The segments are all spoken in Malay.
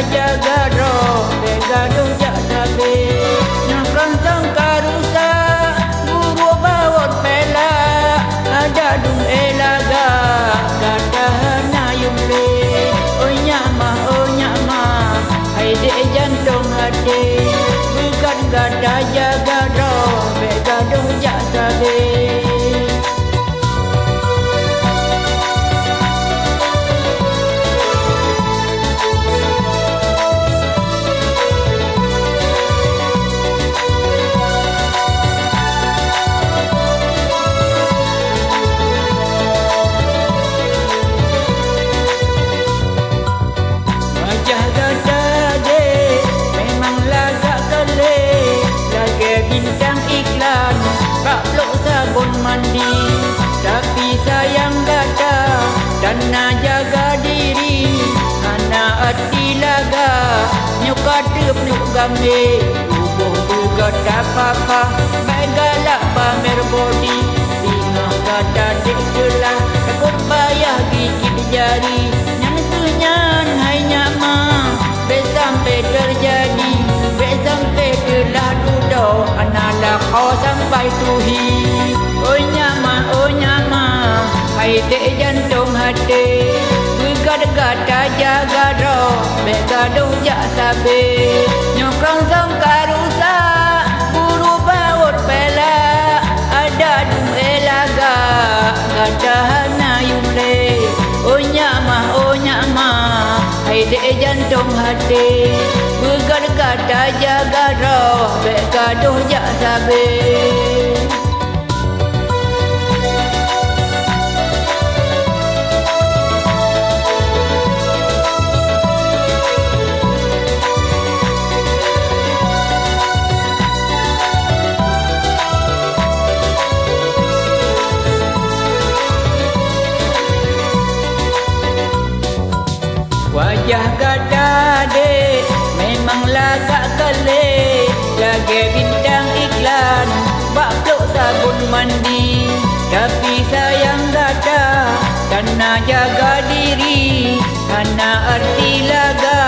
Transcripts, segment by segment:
jaga roh begaduh jak sabe nyokron sangka rusa guru bawot pela ada dung elaga gadahana yumle oh nyama hai dek jantung hati bukan gada jaga roh begaduh jak sabe. Bintang iklan tak peluk sabun mandi tapi sayang gata dan nak jaga diri anak hati laga nyuka peluk gambe tubuh juga tak apa-apa baik galak pamer body tingah gata dek jelah takut payah gigit jari yang tunyan hai nyama sampai terjadi sampai telah duduk analah kau sampai tuhi oh nyama hai dek jantung hati bergada-gada jaga roh begaduh jak sabe nyokong sangka rusa buru baut pela ada dung elaga gadahana yumle oh nyama hai dek jantung hati bergada-gada jaga roh begaduh jak sabe. Wajah gada dek memang lagak kele lagi bintang iklan bak peluk sabun mandi tapi sayang gada dan nak jaga diri anak arti laga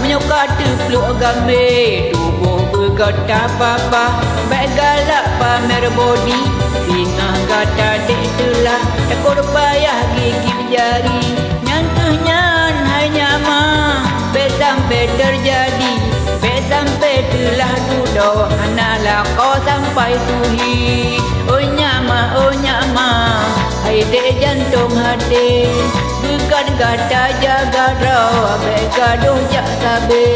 menyuka peluk gambe tubuh bergata apa-apa baik galak pamer body tingah gada dek telah takut payah gigit jari nyantuhnyan hai nyama sampai terjadi sampai telah duduk analah kau sampai tuhi oh nyama hai dek jantung hati bukan gada jaga roh begaduh jak sabe.